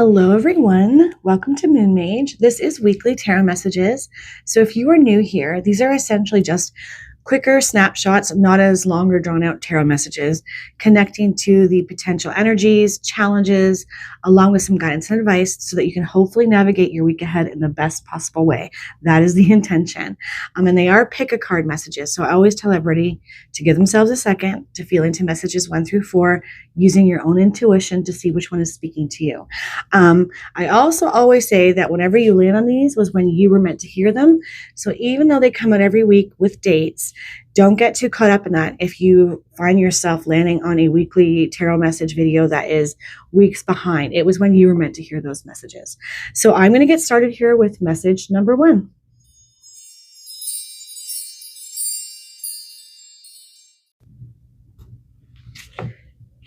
Hello, everyone. Welcome to Moon Mage. This is weekly tarot messages. So if you are new here, these are essentially just quicker snapshots, not as long or drawn out tarot messages, connecting to the potential energies, challenges, along with some guidance and advice so that you can hopefully navigate your week ahead in the best possible way. That is the intention. And they are pick a card messages. So I always tell everybody to give themselves a second to feel into messages 1 through 4, using your own intuition to see which one is speaking to you. I also always say that whenever you land on these was when you were meant to hear them. So even though they come out every week with dates, don't get too caught up in that. If you find yourself landing on a weekly tarot message video that is weeks behind, it was when you were meant to hear those messages. So I'm going to get started here with message number 1.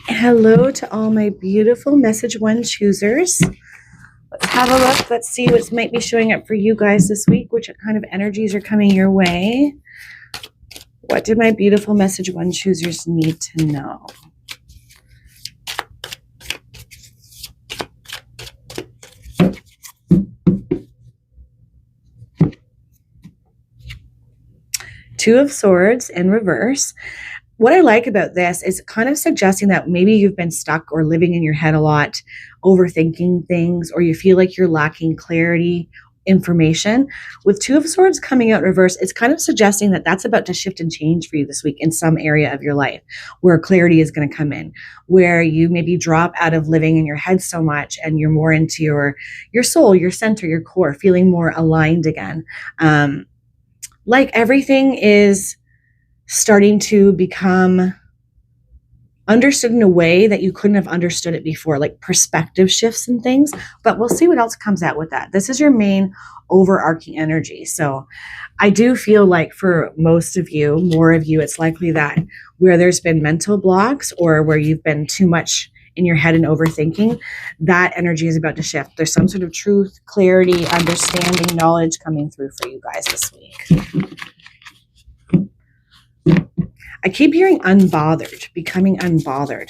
Hello to all my beautiful message 1 choosers. Let's have a look. Let's see what might be showing up for you guys this week. Which kind of energies are coming your way? What did my beautiful message 1 choosers need to know? Two of Swords in reverse. What I like about this is kind of suggesting that maybe you've been stuck or living in your head a lot, overthinking things, or you feel like you're lacking clarity, information. With Two of Swords coming out reverse, it's kind of suggesting that that's about to shift and change for you this week in some area of your life where clarity is going to come in, where you maybe drop out of living in your head so much and you're more into your soul, your center, your core, feeling more aligned again. Like everything is starting to become understood in a way that you couldn't have understood it before, like perspective shifts and things, but we'll see what else comes out with that. This is your main overarching energy. So I do feel like for most of you, more of you, it's likely that where there's been mental blocks or where you've been too much in your head and overthinking, that energy is about to shift. There's some sort of truth, clarity, understanding, knowledge coming through for you guys this week. I keep hearing unbothered, becoming unbothered.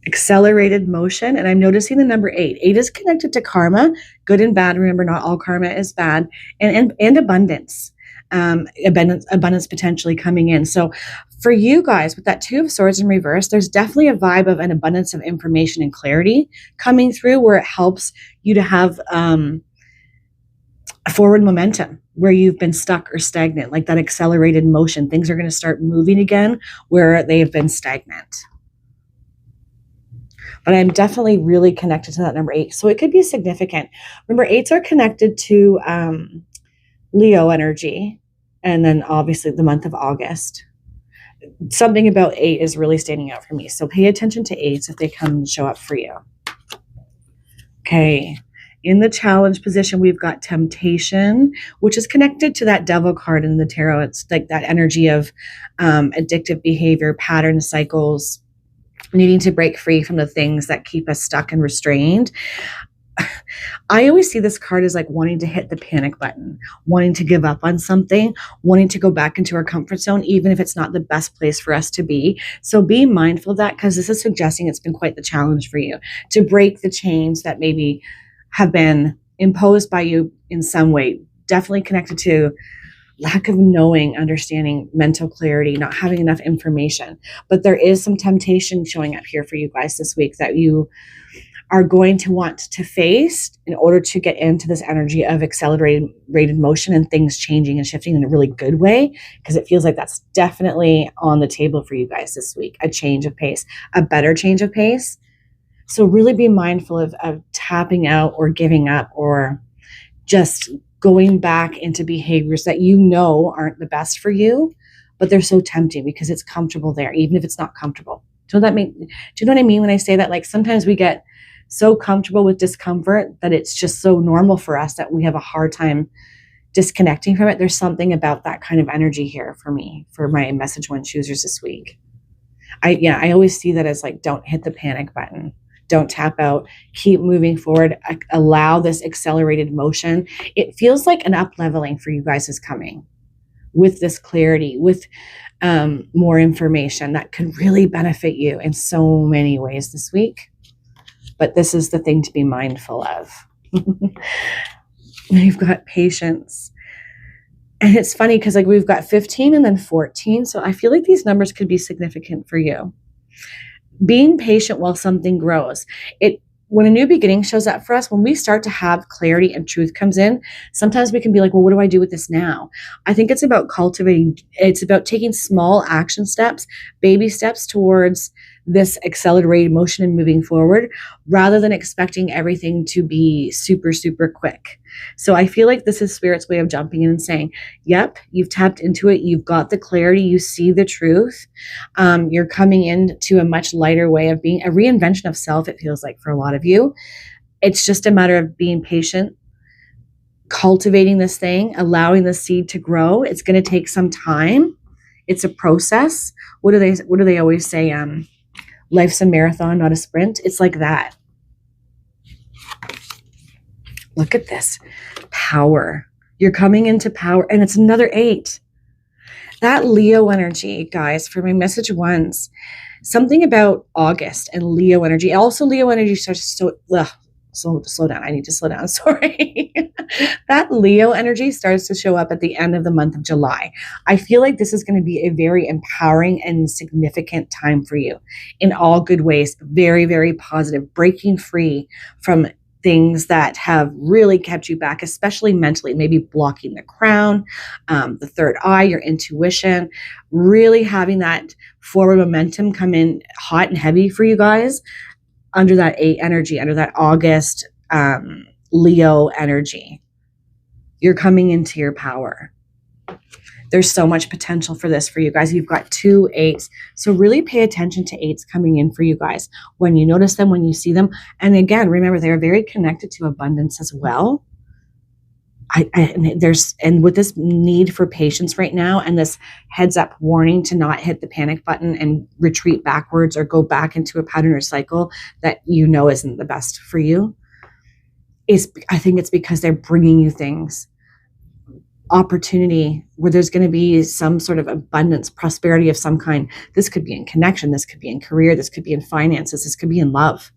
Accelerated motion, and I'm noticing the number 8. 8 is connected to karma, good and bad. Remember, not all karma is bad, and abundance. Abundance potentially coming in. So for you guys with that Two of Swords in reverse, there's definitely a vibe of an abundance of information and clarity coming through where it helps you to have a forward momentum where you've been stuck or stagnant, like that accelerated motion. Things are going to start moving again where they have been stagnant. But I'm definitely really connected to that number 8. So it could be significant. Remember, 8s are connected to Leo energy. And then obviously the month of August. Something about 8 is really standing out for me. So pay attention to 8s if they come and show up for you. Okay. In the challenge position, we've got temptation, which is connected to that devil card in the tarot. It's like that energy of addictive behavior, pattern cycles, needing to break free from the things that keep us stuck and restrained. I always see this card as like wanting to hit the panic button, wanting to give up on something, wanting to go back into our comfort zone, even if it's not the best place for us to be. So be mindful of that, because this is suggesting it's been quite the challenge for you to break the chains that maybe have been imposed by you in some way, definitely connected to lack of knowing, understanding, mental clarity, not having enough information. But there is some temptation showing up here for you guys this week that you are going to want to face in order to get into this energy of accelerated motion and things changing and shifting in a really good way, because it feels like that's definitely on the table for you guys this week. A change of pace, a better change of pace. So really be mindful of tapping out or giving up or just going back into behaviors that you know aren't the best for you, but they're so tempting because it's comfortable there, even if it's not comfortable. Do you know what I mean when I say that? Like sometimes we get so comfortable with discomfort that it's just so normal for us that we have a hard time disconnecting from it. There's something about that kind of energy here for me, for my message 1 choosers this week. I always see that as like, don't hit the panic button. Don't tap out. Keep moving forward. Allow this accelerated motion. It feels like an up-leveling for you guys is coming with this clarity, with more information that could really benefit you in so many ways this week. But this is the thing to be mindful of. You've got patience. And it's funny because like we've got 15 and then 14. So I feel like these numbers could be significant for you. Being patient while something grows. When a new beginning shows up for us, when we start to have clarity and truth comes in, sometimes we can be like, well, what do I do with this now? I think it's about cultivating, it's about taking small action steps, baby steps towards this accelerated motion and moving forward, rather than expecting everything to be super, super quick. So I feel like this is Spirit's way of jumping in and saying, yep, you've tapped into it. You've got the clarity. You see the truth. You're coming into a much lighter way of being, a reinvention of self, it feels like for a lot of you. It's just a matter of being patient, cultivating this thing, allowing the seed to grow. It's going to take some time. It's a process. What do they always say? Life's a marathon, not a sprint. It's like that. Look at this. Power. You're coming into power. And it's another 8. That Leo energy, guys, for my message ones, something about August and Leo energy. Also, Leo energy starts to slow down. I need to slow down. Sorry. That Leo energy starts to show up at the end of the month of July. I feel like this is going to be a very empowering and significant time for you in all good ways. Very, very positive. Breaking free from things that have really kept you back, especially mentally, maybe blocking the crown, the third eye, your intuition, really having that forward momentum come in hot and heavy for you guys under that 8 energy, under that August Leo energy. You're coming into your power. There's so much potential for this for you guys. You've got 2 8s. So really pay attention to 8s coming in for you guys. When you notice them, when you see them. And again, remember, they're very connected to abundance as well. And with this need for patience right now and this heads up warning to not hit the panic button and retreat backwards or go back into a pattern or cycle that you know isn't the best for you, I think it's because they're bringing you things. Opportunity where there's going to be some sort of abundance, prosperity of some kind. This could be in connection. This could be in career. This could be in finances. This could be in love.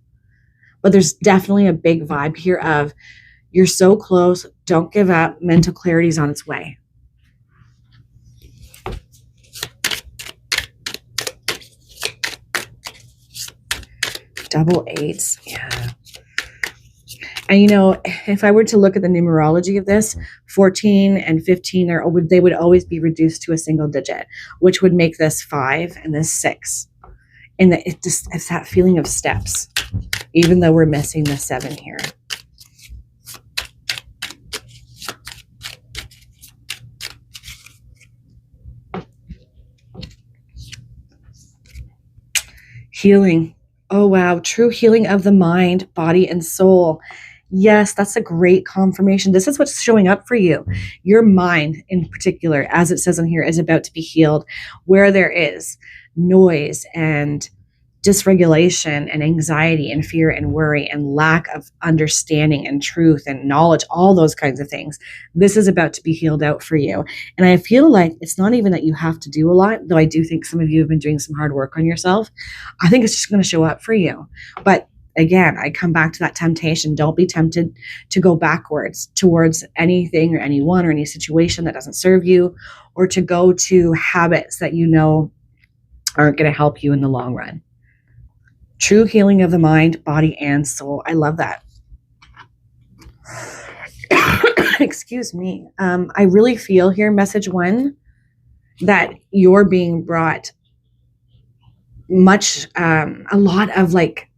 But there's definitely a big vibe here of you're so close. Don't give up. Mental clarity is on its way. Double 8s. Yeah. And, you know, if I were to look at the numerology of this, 14 and 15, they would always be reduced to a single digit, which would make this 5 and this 6. And it's that feeling of steps, even though we're missing the 7 here. Healing. Oh, wow. True healing of the mind, body, and soul. Yes, that's a great confirmation. This is what's showing up for you. Your mind in particular, as it says on here, is about to be healed. Where there is noise and dysregulation and anxiety and fear and worry and lack of understanding and truth and knowledge, all those kinds of things, this is about to be healed out for you. And I feel like it's not even that you have to do a lot, though I do think some of you have been doing some hard work on yourself. I think it's just going to show up for you. But again, I come back to that temptation. Don't be tempted to go backwards towards anything or anyone or any situation that doesn't serve you, or to go to habits that you know aren't going to help you in the long run. True healing of the mind, body, and soul. I love that. Excuse me. I really feel here, message 1, that you're being brought a lot of like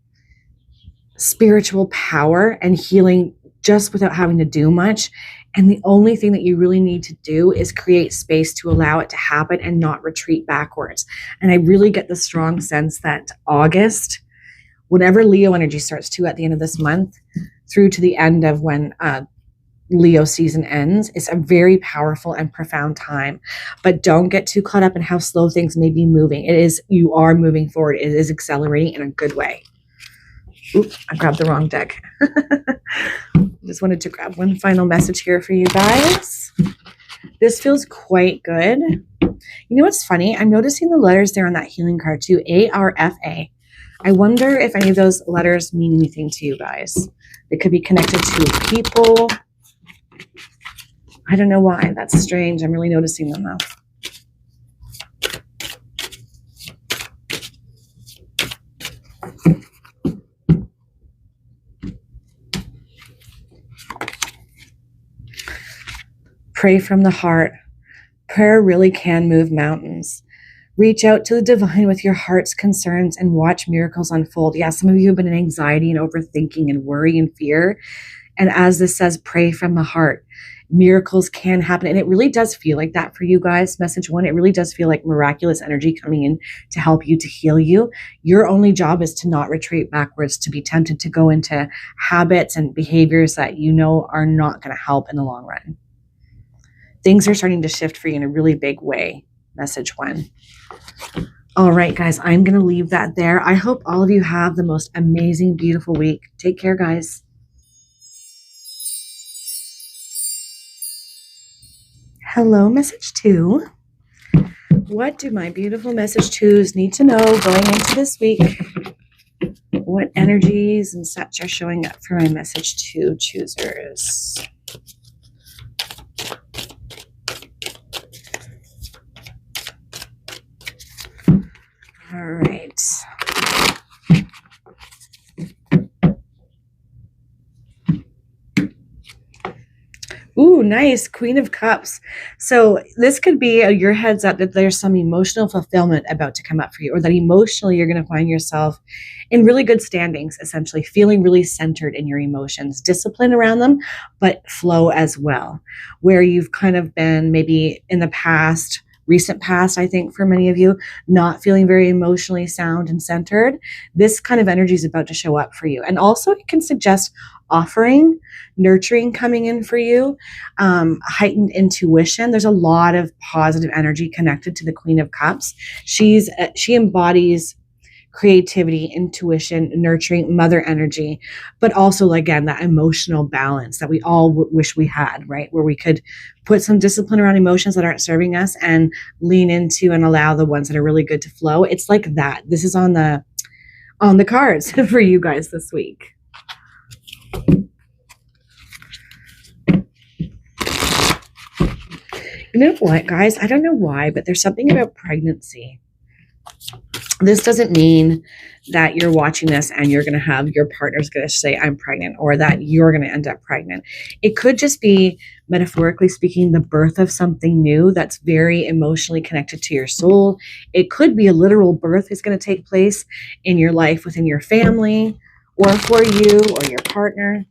spiritual power and healing just without having to do much. And the only thing that you really need to do is create space to allow it to happen and not retreat backwards. And I really get the strong sense that August, whenever Leo energy starts to at the end of this month through to the end of when Leo season ends, is a very powerful and profound time. But don't get too caught up in how slow things may be moving. You are moving forward. It is accelerating in a good way. Oop, I grabbed the wrong deck. Just wanted to grab one final message here for you guys. This feels quite good. You know what's funny? I'm noticing the letters there on that healing card too, ARFA. I wonder if any of those letters mean anything to you guys. They could be connected to people. I don't know why. That's strange. I'm really noticing them though. Pray from the heart. Prayer really can move mountains. Reach out to the divine with your heart's concerns and watch miracles unfold. Yeah, some of you have been in anxiety and overthinking and worry and fear. And as this says, pray from the heart. Miracles can happen. And it really does feel like that for you guys. Message one, it really does feel like miraculous energy coming in to help you, to heal you. Your only job is to not retreat backwards, to be tempted to go into habits and behaviors that you know are not going to help in the long run. Things are starting to shift for you in a really big way. Message one. All right, guys, I'm going to leave that there. I hope all of you have the most amazing, beautiful week. Take care, guys. Hello, message two. What do my beautiful message twos need to know going into this week? What energies and such are showing up for my message two choosers? All right. Ooh, nice. Queen of Cups. So this could be your heads up that there's some emotional fulfillment about to come up for you, or that emotionally you're going to find yourself in really good standings, essentially feeling really centered in your emotions, discipline around them, but flow as well, where you've kind of been maybe in the past, recent past, I think for many of you, not feeling very emotionally sound and centered. This kind of energy is about to show up for you. And also it can suggest offering, nurturing coming in for you, heightened intuition. There's a lot of positive energy connected to the Queen of Cups. She embodies creativity, intuition, nurturing, mother energy, but also, again, that emotional balance that we all wish we had, right? Where we could put some discipline around emotions that aren't serving us and lean into and allow the ones that are really good to flow. It's like that. This is on the cards for you guys this week. You know what, guys? I don't know why, but there's something about pregnancy. This doesn't mean that you're watching this and you're going to have your partner's going to say, I'm pregnant, or that you're going to end up pregnant. It could just be, metaphorically speaking, the birth of something new that's very emotionally connected to your soul. It could be a literal birth is going to take place in your life, within your family, or for you or your partner.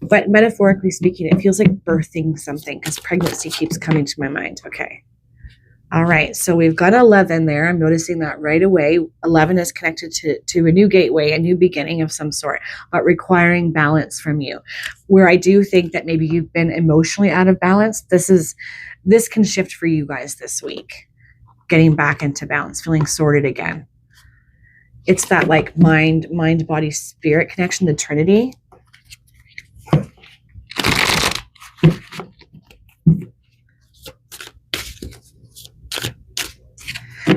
But metaphorically speaking, it feels like birthing something, because pregnancy keeps coming to my mind. Okay. All right, so we've got 11 there. I'm noticing that right away. 11 is connected to a new gateway, a new beginning of some sort, but requiring balance from you. Where I do think that maybe you've been emotionally out of balance, this can shift for you guys this week. Getting back into balance, feeling sorted again. It's that like mind, body, spirit connection, the Trinity.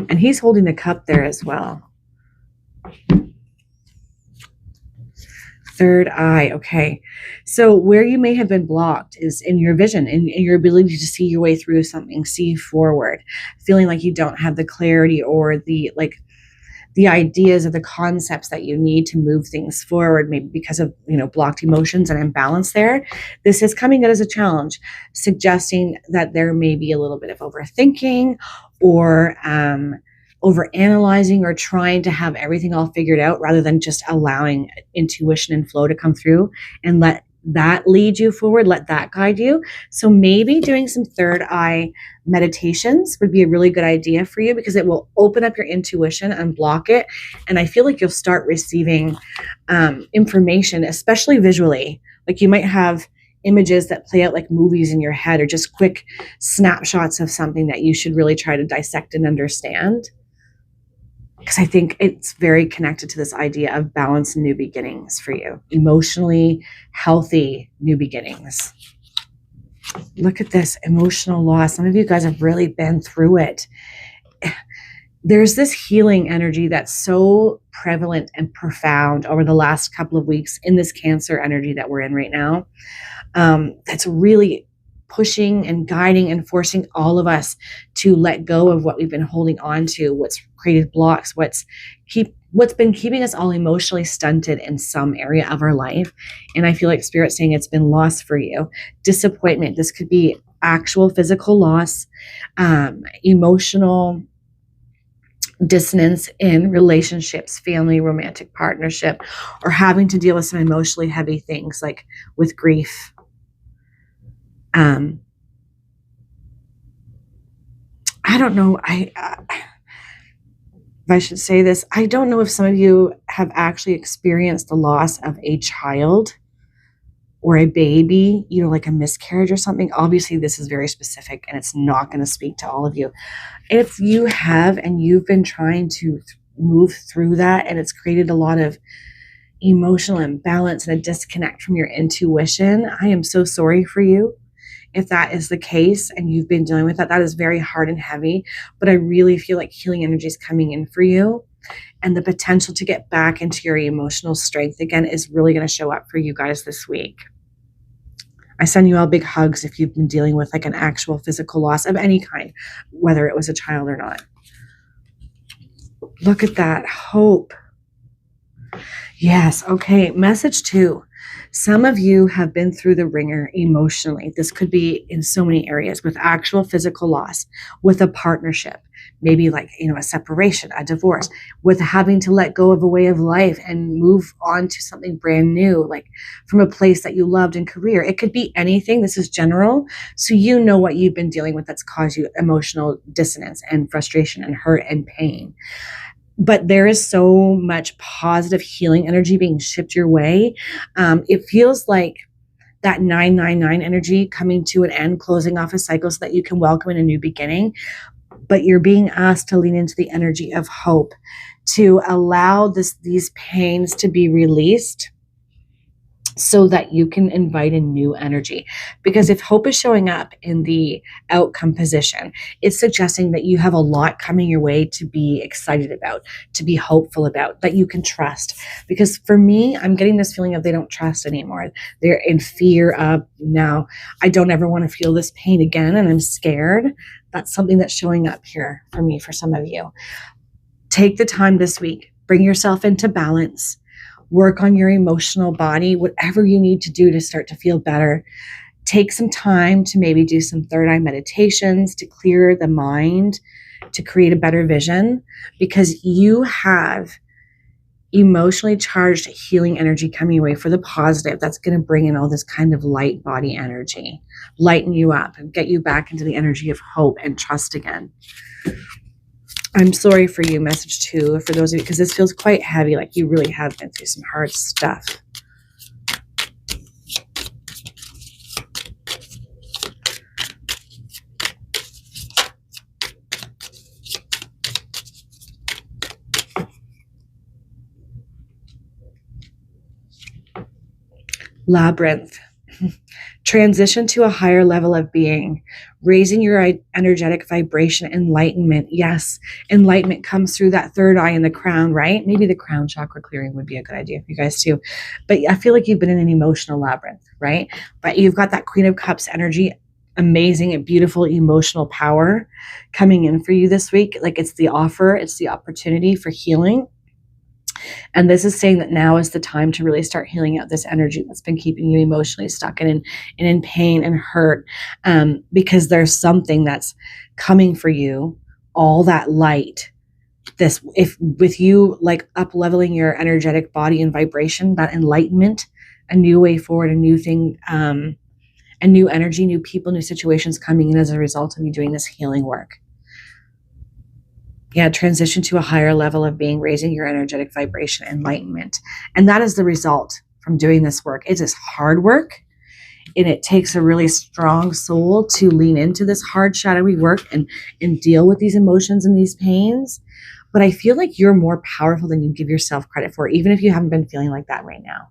And he's holding a cup there as well. Third eye. Okay. So where you may have been blocked is in your vision, in your ability to see your way through something, see forward, feeling like you don't have the clarity or the ideas or the concepts that you need to move things forward, maybe because of, blocked emotions and imbalance there. This is coming out as a challenge, suggesting that there may be a little bit of overthinking or over-analyzing or trying to have everything all figured out, rather than just allowing intuition and flow to come through and let that lead you forward, let that guide you. So maybe doing some third eye meditations would be a really good idea for you, because it will open up your intuition, unblock it. And I feel like you'll start receiving information, especially visually. Like you might have images that play out like movies in your head, or just quick snapshots of something that you should really try to dissect and understand. because I think it's very connected to this idea of balanced new beginnings for you, emotionally healthy new beginnings. Look at this emotional loss. Some of you guys have really been through it. There's this healing energy that's so prevalent and profound over the last couple of weeks in this Cancer energy that we're in right now. That's really pushing and guiding and forcing all of us to let go of what we've been holding on to, what's created blocks, what's been keeping us all emotionally stunted in some area of our life. And I feel like Spirit's saying it's been loss for you. Disappointment. This could be actual physical loss, emotional dissonance in relationships, family, romantic partnership, or having to deal with some emotionally heavy things like with grief. I don't know. If I should say this, I don't know if some of you have actually experienced the loss of a child or a baby, like a miscarriage or something. Obviously, this is very specific and it's not going to speak to all of you. If you have and you've been trying to move through that and it's created a lot of emotional imbalance and a disconnect from your intuition, I am so sorry for you. If that is the case and you've been dealing with that, that is very hard and heavy. But I really feel like healing energy is coming in for you. And the potential to get back into your emotional strength again is really going to show up for you guys this week. I send you all big hugs if you've been dealing with like an actual physical loss of any kind, whether it was a child or not. Look at that. Hope. Yes. Okay. Message 2. Some of you have been through the ringer emotionally. This could be in so many areas with actual physical loss, with a partnership, maybe like, a separation, a divorce, with having to let go of a way of life and move on to something brand new, like from a place that you loved in career. It could be anything. This is general. So you know what you've been dealing with that's caused you emotional dissonance and frustration and hurt and pain. But there is so much positive healing energy being shipped your way. It feels like that 999 energy coming to an end, closing off a cycle so that you can welcome in a new beginning. But you're being asked to lean into the energy of hope, to allow these pains to be released so that you can invite a new energy. Because if hope is showing up in the outcome position, it's suggesting that you have a lot coming your way to be excited about, to be hopeful about, that you can trust. Because for me, I'm getting this feeling of they don't trust anymore. They're in fear of, now I don't ever want to feel this pain again and I'm scared. That's something that's showing up here for me, for some of you. Take the time this week, bring yourself into balance. Work on your emotional body, whatever you need to do to start to feel better. Take some time to maybe do some third eye meditations to clear the mind, to create a better vision, because you have emotionally charged healing energy coming away for the positive. That's going to bring in all this kind of light body energy, lighten you up and get you back into the energy of hope and trust again. I'm sorry for you, message 2, for those of you, because this feels quite heavy, like you really have been through some hard stuff. Labyrinth. Transition to a higher level of being, raising your energetic vibration, enlightenment. Yes, enlightenment comes through that third eye in the crown, right? Maybe the crown chakra clearing would be a good idea for you guys too. But I feel like you've been in an emotional labyrinth, right? But you've got that Queen of Cups energy, amazing and beautiful emotional power coming in for you this week. Like it's the offer, it's the opportunity for healing. And this is saying that now is the time to really start healing out this energy that's been keeping you emotionally stuck and in pain and hurt, because there's something that's coming for you, all that light. If with you like up leveling your energetic body and vibration, that enlightenment, a new way forward, a new thing, a new energy, new people, new situations coming in as a result of you doing this healing work. Yeah, transition to a higher level of being, raising your energetic vibration, enlightenment. And that is the result from doing this work. It is hard work, and it takes a really strong soul to lean into this hard, shadowy work and deal with these emotions and these pains. but I feel like you're more powerful than you give yourself credit for, even if you haven't been feeling like that right now.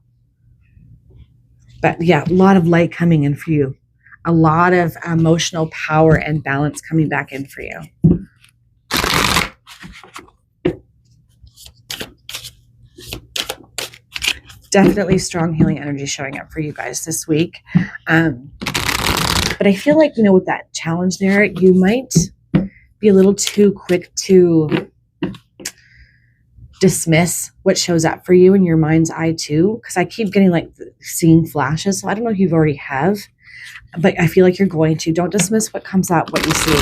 But yeah, a lot of light coming in for you. A lot of emotional power and balance coming back in for you. Definitely strong healing energy showing up for you guys this week. But I feel like, with that challenge there, you might be a little too quick to dismiss what shows up for you in your mind's eye too. Because I keep getting seeing flashes. So I don't know if you've already have, but I feel like you're going to. Don't dismiss what comes up, what you see.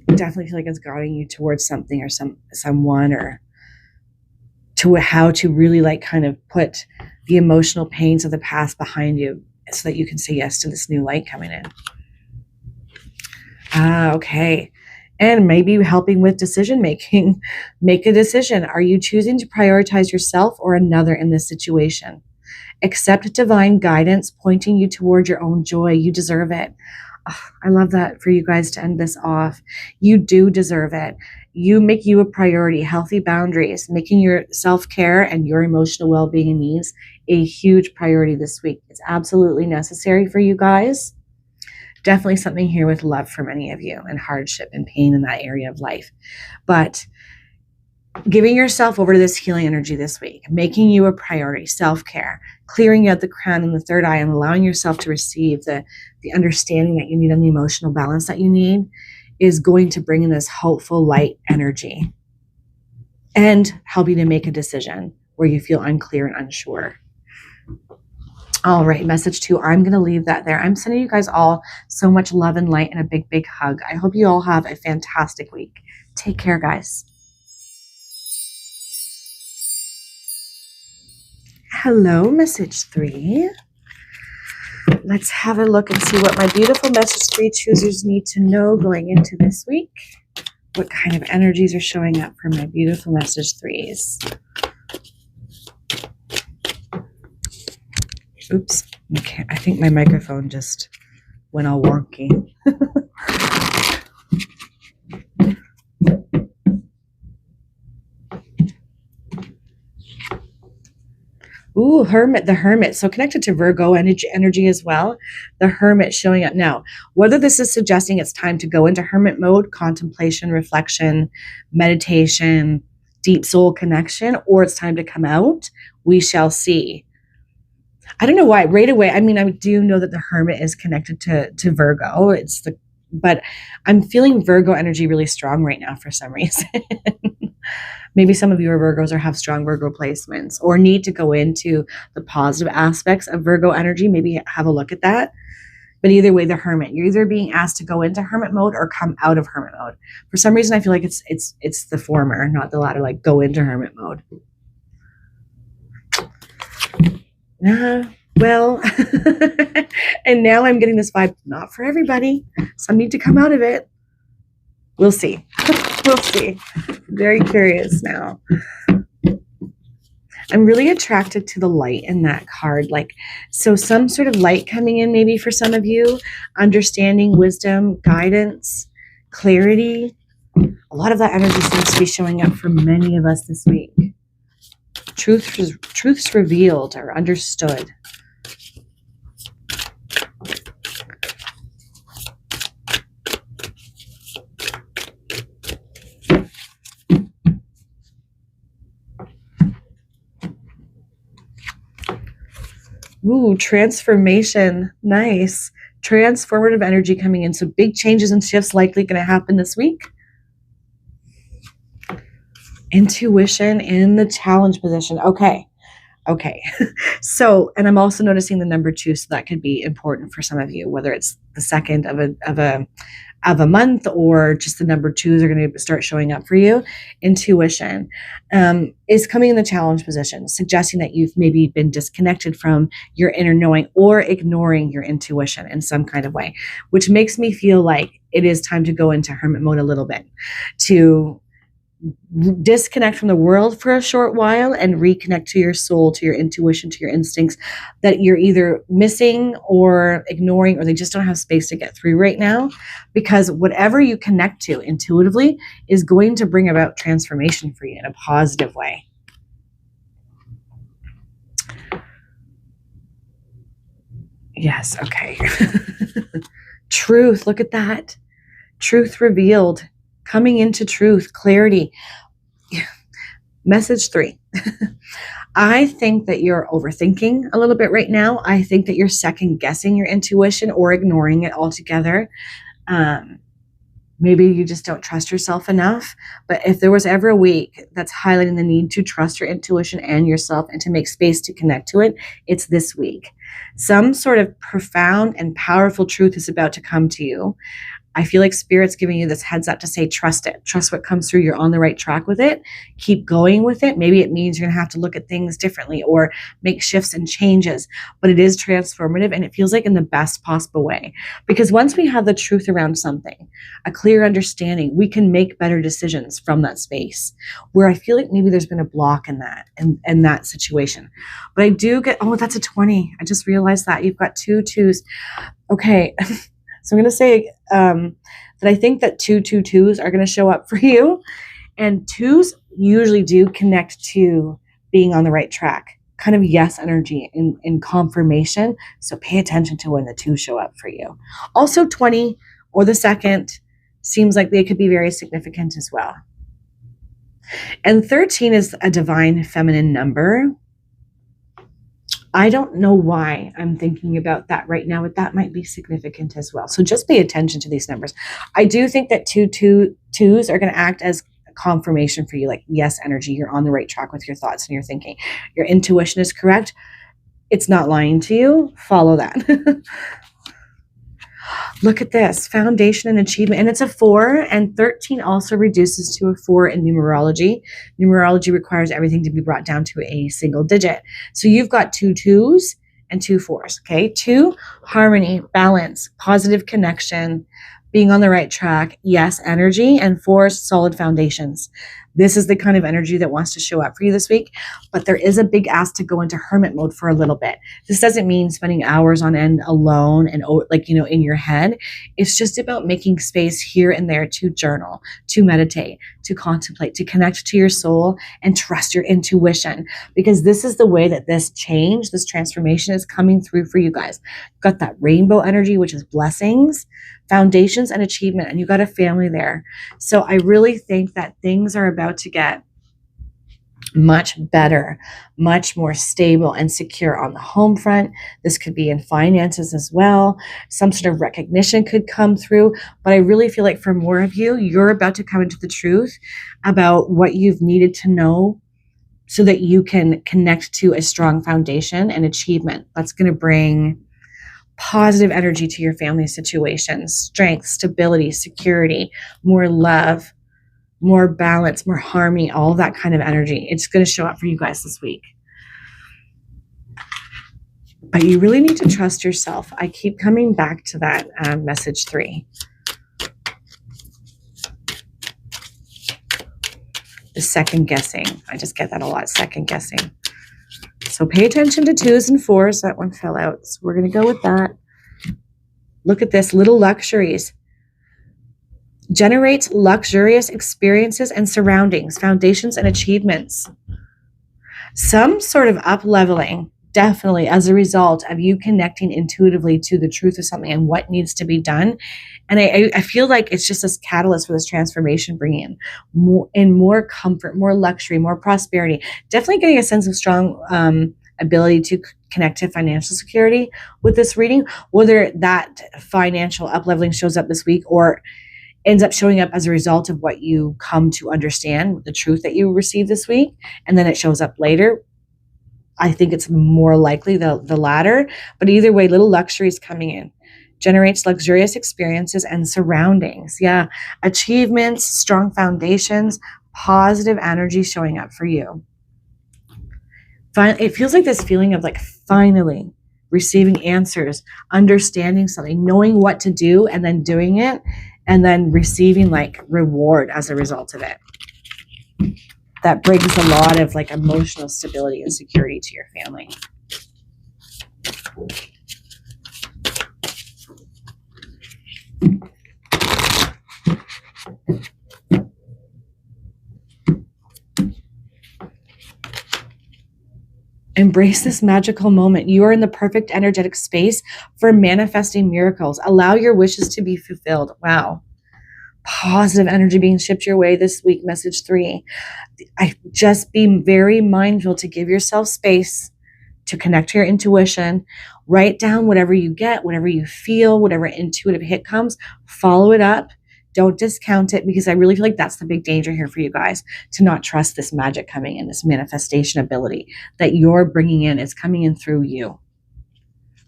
Definitely feel like it's guiding you towards something or someone, or to how to really kind of put the emotional pains of the past behind you so that you can say yes to this new light coming in. Okay. And maybe helping with decision making. Make a decision. Are you choosing to prioritize yourself or another in this situation? Accept divine guidance pointing you toward your own joy. You deserve it. Oh, I love that for you guys to end this off. You do deserve it. You make you a priority. Healthy boundaries, making your self-care and your emotional well-being and needs a huge priority this week. It's absolutely necessary for you guys. Definitely something here with love for many of you and hardship and pain in that area of life. But giving yourself over to this healing energy this week, making you a priority, self-care, clearing out the crown and the third eye, and allowing yourself to receive the understanding that you need and the emotional balance that you need is going to bring in this hopeful light energy and help you to make a decision where you feel unclear and unsure. All right, message 2, I'm going to leave that there. I'm sending you guys all so much love and light and a big, big hug. I hope you all have a fantastic week. Take care, guys. Hello, message 3. Let's have a look and see what my beautiful message 3 choosers need to know going into this week. What kind of energies are showing up for my beautiful message 3s? Oops. Okay. I think my microphone just went all wonky. Ooh, Hermit, the Hermit. So connected to Virgo energy as well. The Hermit showing up now. Whether this is suggesting it's time to go into Hermit mode, contemplation, reflection, meditation, deep soul connection, or it's time to come out, we shall see. I don't know why right away. I mean, I do know that the Hermit is connected to Virgo. But I'm feeling Virgo energy really strong right now for some reason. Maybe some of you are Virgos or have strong Virgo placements or need to go into the positive aspects of Virgo energy. Maybe have a look at that. But either way, the Hermit, you're either being asked to go into Hermit mode or come out of Hermit mode. For some reason, I feel like it's the former, not the latter, like go into Hermit mode. Well, and now I'm getting this vibe, not for everybody. Some need to come out of it. We'll see. We'll see. Very curious now. I'm really attracted to the light in that card. So some sort of light coming in maybe for some of you. Understanding, wisdom, guidance, clarity. A lot of that energy seems to be showing up for many of us this week. Truths revealed or understood. Ooh, transformation. Nice. Transformative energy coming in. So big changes and shifts likely going to happen this week. Intuition in the challenge position. Okay. So, and I'm also noticing the number 2, so that could be important for some of you, whether it's the second of a month or just the number 2s are going to start showing up for you. Intuition is coming in the challenge position, suggesting that you've maybe been disconnected from your inner knowing or ignoring your intuition in some kind of way, which makes me feel like it is time to go into Hermit mode a little bit to disconnect from the world for a short while and reconnect to your soul, to your intuition, to your instincts that you're either missing or ignoring, or they just don't have space to get through right now. Because whatever you connect to intuitively is going to bring about transformation for you in a positive way. Yes, okay. Truth, look at that. Truth revealed, coming into truth, clarity. Message 3. I think that you're overthinking a little bit right now. I think that you're second guessing your intuition or ignoring it altogether. Maybe you just don't trust yourself enough. But if there was ever a week that's highlighting the need to trust your intuition and yourself and to make space to connect to it, it's this week. Some sort of profound and powerful truth is about to come to you. I feel like Spirit's giving you this heads up to say, trust it. Trust what comes through. You're on the right track with it. Keep going with it. Maybe it means you're going to have to look at things differently or make shifts and changes, but it is transformative and it feels like in the best possible way. Because once we have the truth around something, a clear understanding, we can make better decisions from that space, where I feel like maybe there's been a block in that situation. But I do get, oh, that's a 20. I just realized that you've got 2 2s. Okay. So I'm going to say that I think that 2 2 2s are going to show up for you. And 2s usually do connect to being on the right track. Kind of yes energy in confirmation. So pay attention to when the 2s show up for you. Also 20 or the 2nd seems like they could be very significant as well. And 13 is a divine feminine number. I don't know why I'm thinking about that right now, but that might be significant as well. So just pay attention to these numbers. I do think that 2 2s are going to act as a confirmation for you, like yes energy, you're on the right track with your thoughts and your thinking. Your intuition is correct. It's not lying to you. Follow that. Look at this, foundation and achievement, and it's a 4, and 13 also reduces to a 4 in numerology. Numerology requires everything to be brought down to a single digit. So you've got 2 2s and 2 4s, okay? 2, harmony, balance, positive connection, being on the right track, yes, energy, and 4, solid foundations. This is the kind of energy that wants to show up for you this week, but there is a big ask to go into hermit mode for a little bit. This doesn't mean spending hours on end alone and in your head. It's just about making space here and there to journal, to meditate, to contemplate, to connect to your soul and trust your intuition, because this is the way that this change, this transformation is coming through for you guys. You've got that rainbow energy, which is blessings, foundations, and achievement, and you got a family there. So I really think that things are about to get much better, much more stable and secure on the home front. This could be in finances as well. Some sort of recognition could come through, but I really feel like for more of you, you're about to come into the truth about what you've needed to know so that you can connect to a strong foundation and achievement. That's going to bring positive energy to your family situations, strength, stability, security, more love, more balance, more harmony, all that kind of energy. It's going to show up for you guys this week. But you really need to trust yourself. I keep coming back to that message 3. The second guessing. I just get that a lot, second guessing. So pay attention to 2s and 4s. That one fell out. So we're going to go with that. Look at this, little luxuries. Generates luxurious experiences and surroundings, foundations and achievements. Some sort of up-leveling, definitely as a result of you connecting intuitively to the truth of something and what needs to be done. And I feel like it's just this catalyst for this transformation, bringing in more comfort, more luxury, more prosperity. Definitely getting a sense of strong ability to connect to financial security with this reading, whether that financial up-leveling shows up this week or ends up showing up as a result of what you come to understand, the truth that you received this week, and then it shows up later. I think it's more likely the latter, but either way, little luxuries coming in. Generates luxurious experiences and surroundings. Yeah, achievements, strong foundations, positive energy showing up for you. It feels like this feeling of like finally receiving answers, understanding something, knowing what to do and then doing it, and then receiving like reward as a result of it. that brings a lot of like emotional stability and security to your family. Embrace this magical moment. You are in the perfect energetic space for manifesting miracles. Allow your wishes to be fulfilled. Wow. Positive energy being shipped your way this week. Message 3. Just be very mindful to give yourself space to connect to your intuition. Write down whatever you get, whatever you feel, whatever intuitive hit comes. Follow it up. Don't discount it, because I really feel like that's the big danger here for you guys, to not trust this magic coming in, this manifestation ability that you're bringing in is coming in through you.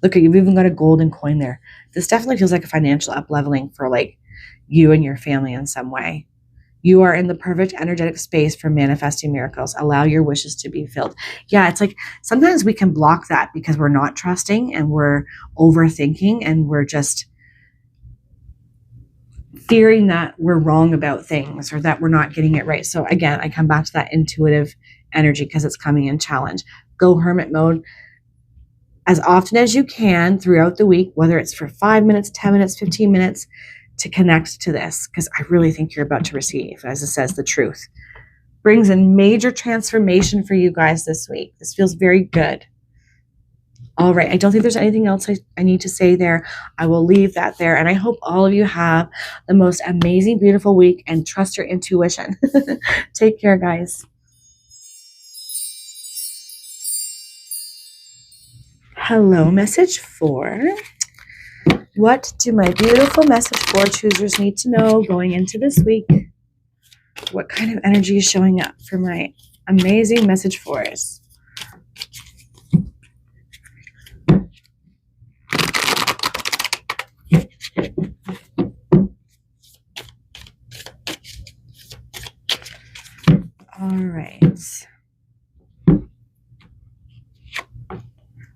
Look, you've even got a golden coin there. This definitely feels like a financial up-leveling for like you and your family in some way. You are in the perfect energetic space for manifesting miracles. Allow your wishes to be filled. Yeah, it's like sometimes we can block that because we're not trusting and we're overthinking and we're just fearing that we're wrong about things or that we're not getting it right. So again, I come back to that intuitive energy because it's coming in challenge. Go hermit mode as often as you can throughout the week, whether it's for 5 minutes, 10 minutes, 15 minutes, to connect to this, because I really think you're about to receive, as it says, the truth. Brings in major transformation for you guys this week. This feels very good. All right. I don't think there's anything else I need to say there. I will leave that there. And I hope all of you have the most amazing, beautiful week and trust your intuition. Take care, guys. Hello, message 4. What do my beautiful message 4 choosers need to know going into this week? What kind of energy is showing up for my amazing message 4s? All right.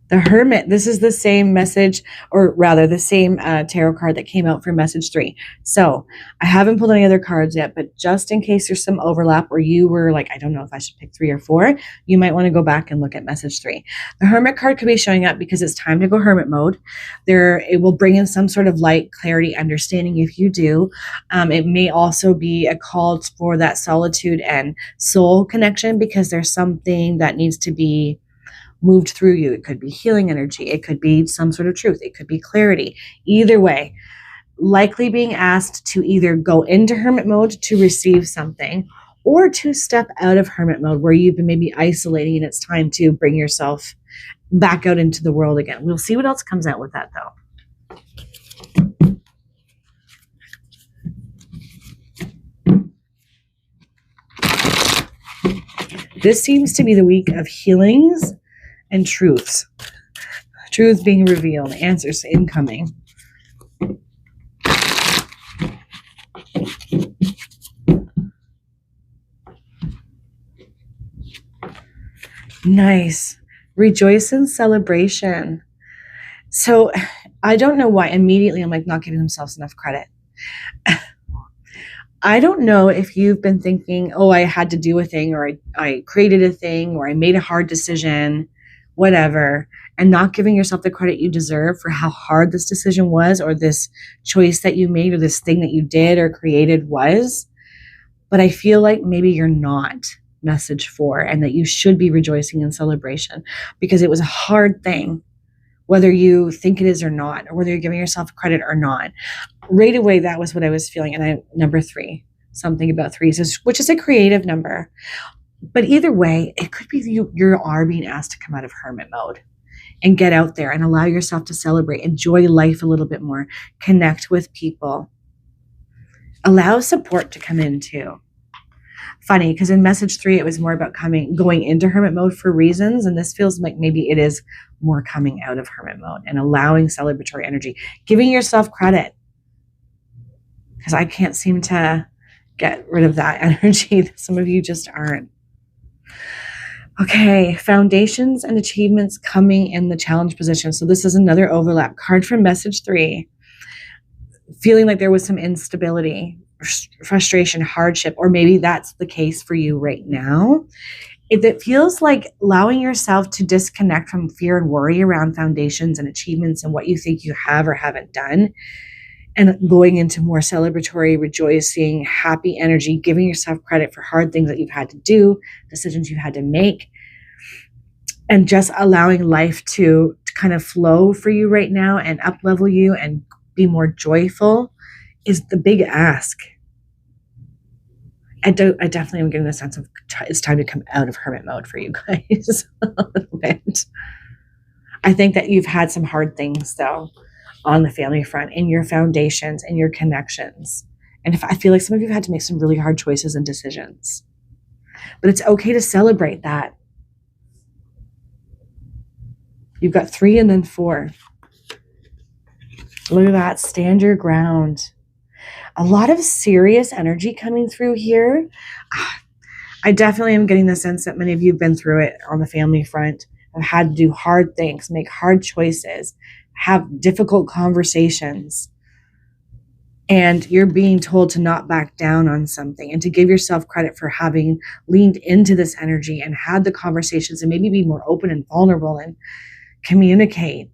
The Hermit, this is the same message, or rather the same tarot card that came out for message 3. So I haven't pulled any other cards yet, but just in case there's some overlap or you were like, I don't know if I should pick 3 or 4, you might want to go back and look at message 3. The Hermit card could be showing up because it's time to go hermit mode. It will bring in some sort of light, clarity, understanding if you do. It may also be a call for that solitude and soul connection because there's something that needs to be moved through you. It could be healing energy. It could be some sort of truth. It could be clarity. Either way, likely being asked to either go into hermit mode to receive something or to step out of hermit mode where you've been maybe isolating and it's time to bring yourself back out into the world again. We'll see what else comes out with that though. This seems to be the week of healings and truths. Truths being revealed, answers incoming. Nice. Rejoice in celebration. So I don't know why immediately I'm like not giving themselves enough credit. I don't know if you've been thinking, oh, I had to do a thing, or I created a thing, or I made a hard decision, whatever, and not giving yourself the credit you deserve for how hard this decision was, or this choice that you made, or this thing that you did or created was. But I feel like maybe you're not message 4 and that you should be rejoicing in celebration because it was a hard thing, whether you think it is or not, or whether you're giving yourself credit or not. Right away, that was what I was feeling. And number 3, something about 3s, which is a creative number. But either way, it could be you are being asked to come out of hermit mode and get out there and allow yourself to celebrate, enjoy life a little bit more, connect with people. Allow support to come in too. Funny, because in message 3, it was more about going into hermit mode for reasons. And this feels like maybe it is more coming out of hermit mode and allowing celebratory energy, giving yourself credit. Because I can't seem to get rid of that energy. Some of you just aren't. Okay, foundations and achievements coming in the challenge position. So this is another overlap card from message 3. Feeling like there was some instability frustration, hardship, or maybe that's the case for you right now. If it feels like allowing yourself to disconnect from fear and worry around foundations and achievements and what you think you have or haven't done, and going into more celebratory, rejoicing, happy energy, giving yourself credit for hard things that you've had to do, decisions you've had to make, and just allowing life to kind of flow for you right now and up level you and be more joyful is the big ask. I definitely am getting the sense of it's time to come out of hermit mode for you guys a little bit. I think that you've had some hard things though on the family front, in your foundations, in your connections. And if I feel like some of you have had to make some really hard choices and decisions, but it's okay to celebrate that. You've got 3 and then 4. Look at that. Stand your ground. A lot of serious energy coming through here. I definitely am getting the sense that many of you have been through it on the family front, have had to do hard things, make hard choices, have difficult conversations. And you're being told to not back down on something and to give yourself credit for having leaned into this energy and had the conversations and maybe be more open and vulnerable and communicate.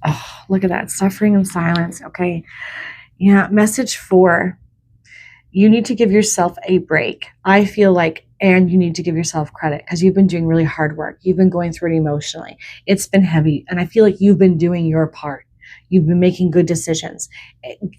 Oh, look at that. Suffering and silence. Okay. Yeah. Message 4. You need to give yourself a break. I feel like, and you need to give yourself credit because you've been doing really hard work. You've been going through it emotionally. It's been heavy. And I feel like you've been doing your part. You've been making good decisions.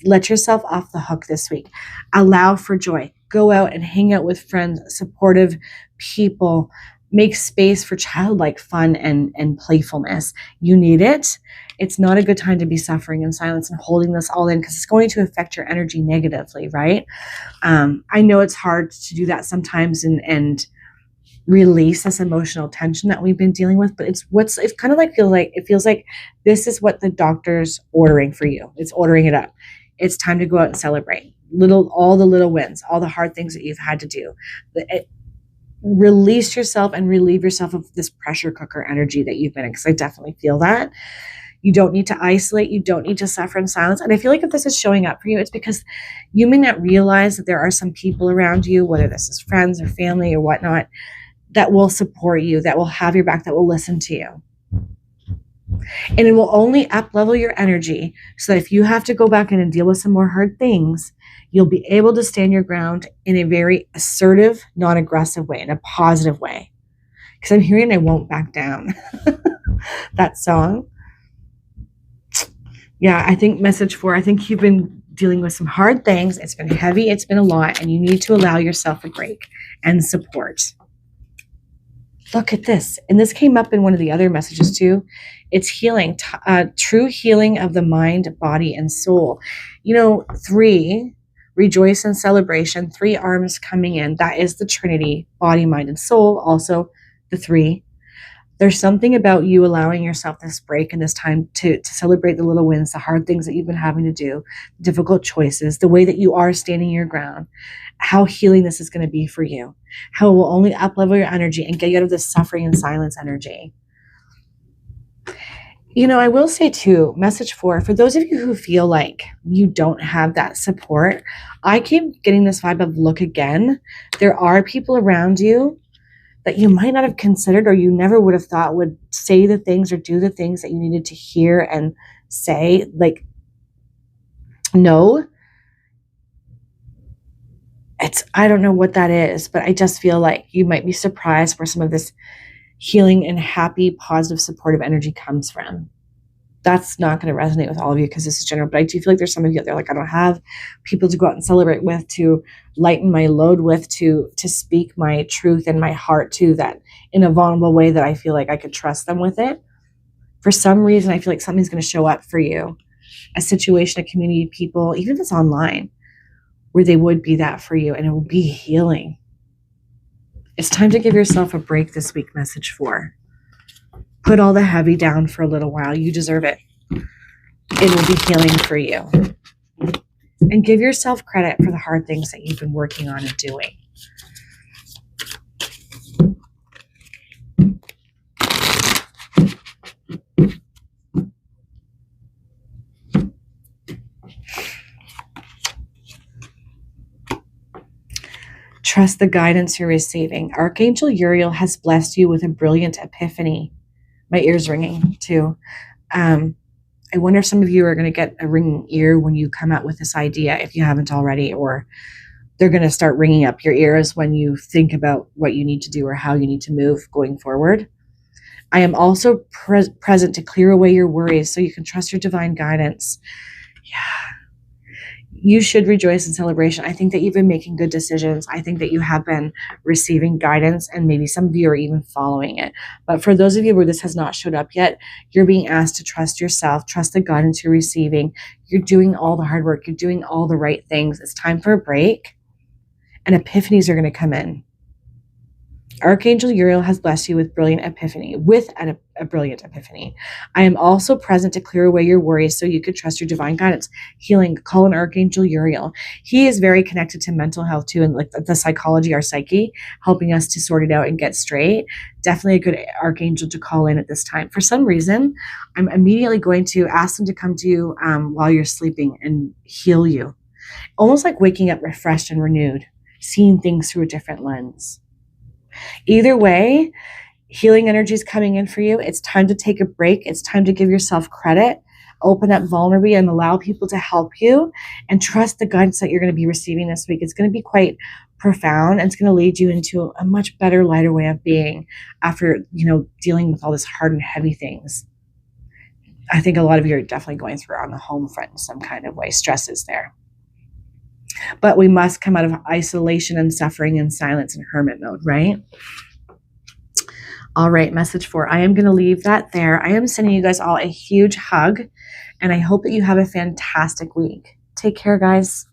Let yourself off the hook this week. Allow for joy. Go out and hang out with friends, supportive people. Make space for childlike fun and playfulness. You need it. It's not a good time to be suffering in silence and holding this all in because it's going to affect your energy negatively, right? I know it's hard to do that sometimes and release this emotional tension that we've been dealing with, but it kind of like feels like this is what the doctor's ordering for you. It's ordering it up. It's time to go out and celebrate all the little wins, all the hard things that you've had to do. Release yourself and relieve yourself of this pressure cooker energy that you've been in, because I definitely feel that. You don't need to isolate. You don't need to suffer in silence. And I feel like if this is showing up for you, it's because you may not realize that there are some people around you, whether this is friends or family or whatnot, that will support you, that will have your back, that will listen to you. And it will only up-level your energy so that if you have to go back in and deal with some more hard things, you'll be able to stand your ground in a very assertive, non-aggressive way, in a positive way. Because I'm hearing I won't back down. That song. Yeah, I think message 4, I think you've been dealing with some hard things. It's been heavy. It's been a lot. And you need to allow yourself a break and support. Look at this. And this came up in one of the other messages too. It's healing, true healing of the mind, body, and soul. 3, rejoice and celebration, 3 arms coming in. That is the Trinity, body, mind, and soul. Also the 3. There's something about you allowing yourself this break and this time to celebrate the little wins, the hard things that you've been having to do, difficult choices, the way that you are standing your ground, how healing this is going to be for you, how it will only up-level your energy and get you out of this suffering and silence energy. I will say too, message 4, for those of you who feel like you don't have that support, I keep getting this vibe of look again. There are people around you that you might not have considered or you never would have thought would say the things or do the things that you needed to hear and say. Like, no. I don't know what that is, but I just feel like you might be surprised where some of this healing and happy, positive, supportive energy comes from. That's not going to resonate with all of you because this is general, but I do feel like there's some of you out there like, I don't have people to go out and celebrate with, to lighten my load with, to speak my truth and my heart to, that in a vulnerable way that I feel like I could trust them with it. For some reason, I feel like something's going to show up for you, a situation, a community, people, even if it's online, where they would be that for you and it will be healing. It's time to give yourself a break this week, message 4. Put all the heavy down for a little while. You deserve it. It will be healing for you. And give yourself credit for the hard things that you've been working on and doing. Trust the guidance you're receiving. Archangel Uriel has blessed you with a brilliant epiphany. My ear's ringing too. I wonder if some of you are going to get a ringing ear when you come out with this idea, if you haven't already, or they're going to start ringing up your ears when you think about what you need to do or how you need to move going forward. I am also present to clear away your worries so you can trust your divine guidance. Yeah. You should rejoice in celebration. I think that you've been making good decisions. I think that you have been receiving guidance, and maybe some of you are even following it. But for those of you where this has not showed up yet, you're being asked to trust yourself, trust the guidance you're receiving. You're doing all the hard work. You're doing all the right things. It's time for a break, and epiphanies are going to come in. Archangel Uriel has blessed you with a brilliant epiphany. I am also present to clear away your worries so you could trust your divine guidance. Healing, call on Archangel Uriel. He is very connected to mental health too, and like the psychology, our psyche, helping us to sort it out and get straight. Definitely a good archangel to call in at this time. For some reason, I'm immediately going to ask them to come to you while you're sleeping and heal you. Almost like waking up refreshed and renewed, seeing things through a different lens. Either way, healing energy is coming in for you. It's time to take a break. It's time to give yourself credit, open up vulnerably, and allow people to help you, and trust the guidance that you're going to be receiving this week. It's going to be quite profound, and it's going to lead you into a much better, lighter way of being after, dealing with all this hard and heavy things. I think a lot of you are definitely going through on the home front in some kind of way. Stress is there. But we must come out of isolation and suffering and silence and hermit mode, right? All right, message 4. I am going to leave that there. I am sending you guys all a huge hug, and I hope that you have a fantastic week. Take care, guys.